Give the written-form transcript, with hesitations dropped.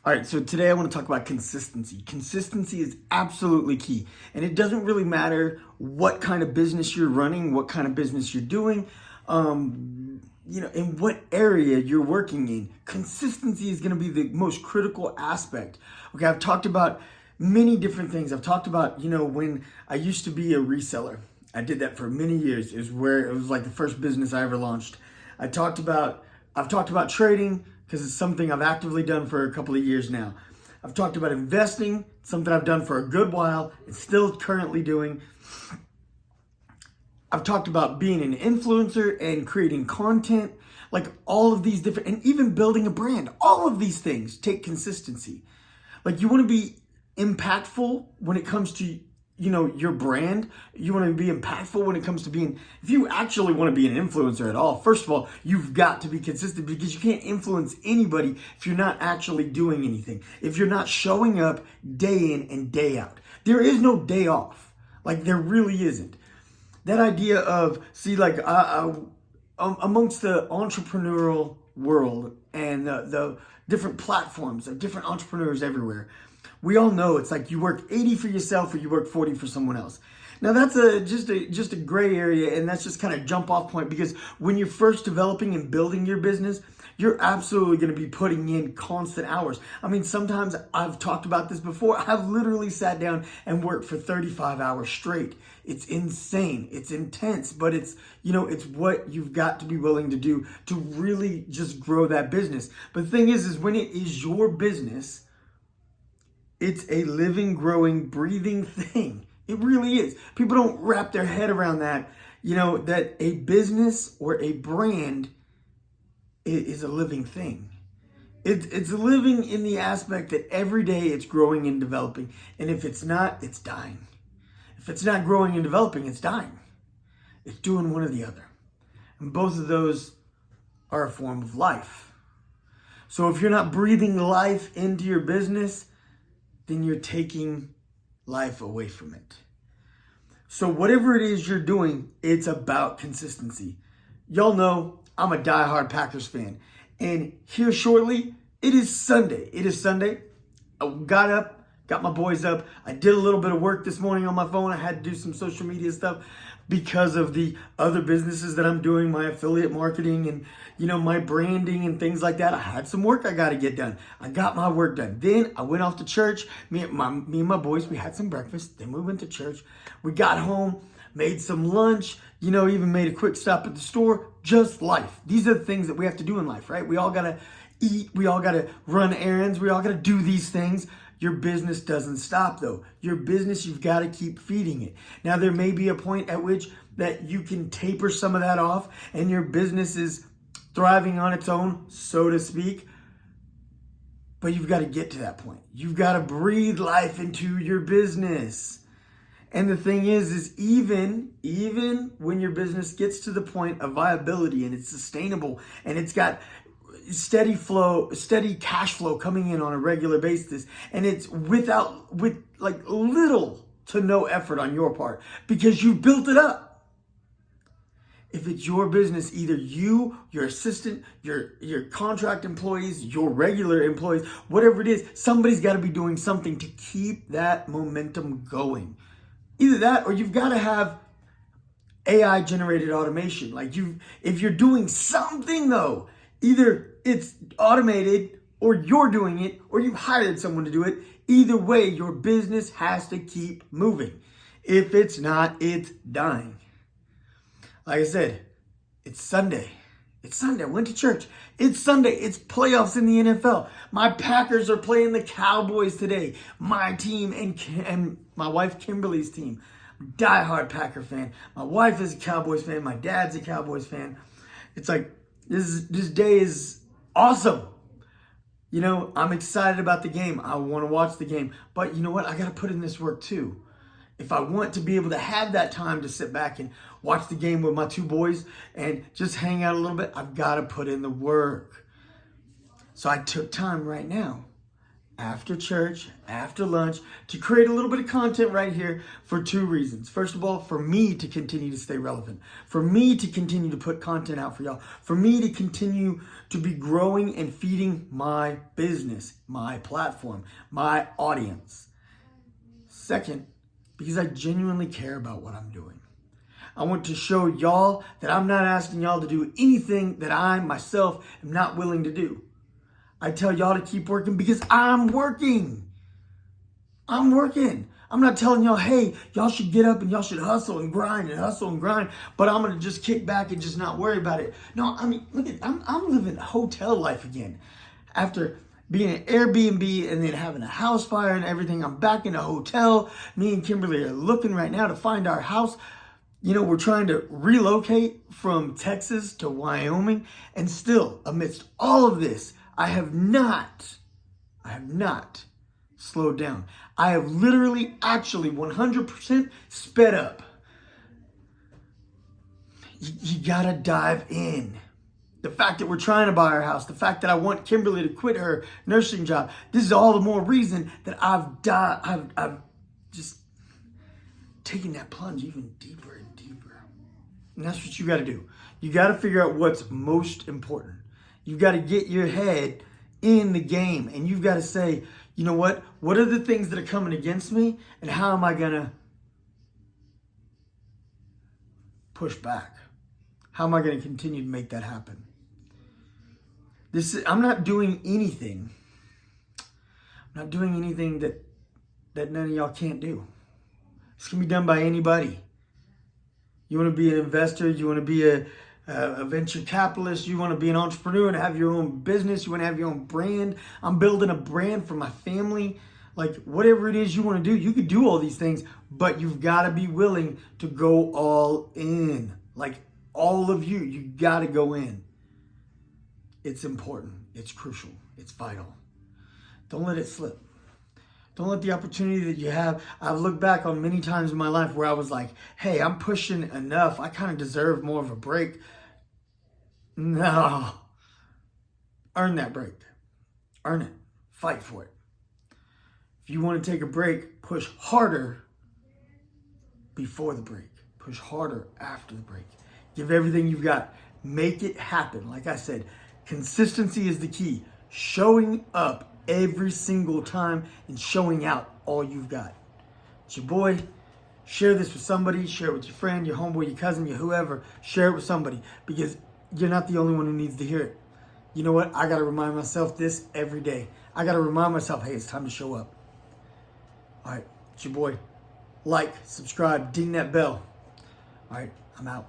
All right, so today I want to talk about consistency. Consistency is absolutely key. And it doesn't really matter what kind of business you're running, what kind of business you're doing, in what area you're working in. Consistency is going to be the most critical aspect. Okay, I've talked about many different things. I've talked about, when I used to be a reseller. I did that for many years. It was like the first business I ever launched. I've talked about trading, because it's something I've actively done for a couple of years now. I've talked about investing, something I've done for a good while and still currently doing. I've talked about being an influencer and creating content, like all of these different, and even building a brand. All of these things take consistency. Like, you want to be impactful when it comes to your brand. You want to be impactful when it comes to if you actually want to be an influencer at all, first of all, you've got to be consistent, because you can't influence anybody if you're not actually doing anything. If you're not showing up day in and day out. There is no day off. Like, there really isn't. That idea of, amongst the entrepreneurial world and the different platforms of different entrepreneurs everywhere, we all know it's like you work 80 for yourself or you work 40 for someone else. Now that's just a gray area, and that's just kind of jump off point, because when you're first developing and building your business, you're absolutely going to be putting in constant hours. I mean, sometimes, I've talked about this before, I've literally sat down and worked for 35 hours straight. It's insane. It's intense, but it's what you've got to be willing to do to really just grow that business. But the thing is when it is your business, it's a living, growing, breathing thing. It really is. People don't wrap their head around that, that a business or a brand is a living thing. It's living in the aspect that every day it's growing and developing. And if it's not, it's dying. If it's not growing and developing, it's dying. It's doing one or the other. And both of those are a form of life. So if you're not breathing life into your business, then you're taking life away from it. So whatever it is you're doing, it's about consistency. Y'all know I'm a diehard Packers fan. And here shortly, it is Sunday. I got up, got my boys up. I did a little bit of work this morning on my phone. I had to do some social media stuff because of the other businesses that I'm doing, my affiliate marketing and, my branding and things like that. I had some work I got to get done. I got my work done. Then I went off to church. Me and my boys, we had some breakfast. Then we went to church. We got home, made some lunch, even made a quick stop at the store. Just life. These are the things that we have to do in life, right? We all got to eat. We all got to run errands. We all got to do these things. Your business doesn't stop, though. Your business, you've got to keep feeding it. Now, there may be a point at which that you can taper some of that off and your business is thriving on its own, so to speak. But you've got to get to that point. You've got to breathe life into your business. And the thing is even when your business gets to the point of viability and it's sustainable and it's got steady cash flow coming in on a regular basis, and it's with little to no effort on your part because you built it up. If it's your business, either you, your assistant, your contract employees, your regular employees, whatever it is, somebody's got to be doing something to keep that momentum going. Either that, or you've got to have AI generated automation. If you're doing something though, either it's automated or you're doing it or you've hired someone to do it. Either way, your business has to keep moving. If it's not, it's dying. Like I said, it's Sunday. I went to church. It's Sunday. It's playoffs in the NFL. My Packers are playing the Cowboys today. My team and my wife Kimberly's team. Diehard Packer fan. My wife is a Cowboys fan. My dad's a Cowboys fan. It's like this day is awesome. I'm excited about the game. I want to watch the game. But you know what? I got to put in this work too. If I want to be able to have that time to sit back and watch the game with my two boys and just hang out a little bit, I've got to put in the work. So I took time right now after church, after lunch, to create a little bit of content right here for two reasons. First of all, for me to continue to stay relevant, for me to continue to put content out for y'all, for me to continue to be growing and feeding my business, my platform, my audience. Second, because I genuinely care about what I'm doing. I want to show y'all that I'm not asking y'all to do anything that I myself am not willing to do. I tell y'all to keep working because I'm working. I'm working. I'm not telling y'all, hey, y'all should get up and y'all should hustle and grind, but I'm going to just kick back and just not worry about it. No, I mean, look at, I'm living hotel life again. After being an Airbnb and then having a house fire and everything, I'm back in a hotel. Me and Kimberly are looking right now to find our house. You know, we're trying to relocate from Texas to Wyoming, and still, amidst all of this, I have not slowed down. I have literally, actually, 100% sped up. You gotta dive in. The fact that we're trying to buy our house, the fact that I want Kimberly to quit her nursing job, this is all the more reason that I've just taken that plunge even deeper and deeper. And that's what you gotta do. You gotta figure out what's most important. You've got to get your head in the game, and you've got to say, you know what? What are the things that are coming against me, and how am I going to push back? How am I going to continue to make that happen? I'm not doing anything. I'm not doing anything that none of y'all can't do. This can be done by anybody. You want to be an investor, you want to be a venture capitalist, you want to be an entrepreneur and have your own business, you want to have your own brand. I'm building a brand for my family. Like, whatever it is you want to do, you could do all these things, but you've got to be willing to go all in. Like, all of you got to go in. It's important. It's crucial. It's vital. Don't let it slip. Don't let the opportunity that you have. I've looked back on many times in my life where I was like, hey, I'm pushing enough. I kind of deserve more of a break. No. Earn that break. Earn it. Fight for it. If you want to take a break, push harder before the break. Push harder after the break. Give everything you've got. Make it happen. Like I said, consistency is the key. Showing up every single time and showing out all you've got. It's your boy. Share this with somebody. Share it with your friend, your homeboy, your cousin, your whoever. Share it with somebody, because you're not the only one who needs to hear it. You know what? I got to remind myself this every day. I got to remind myself, hey, it's time to show up. All right. It's your boy. Like, subscribe, ding that bell. All right. I'm out.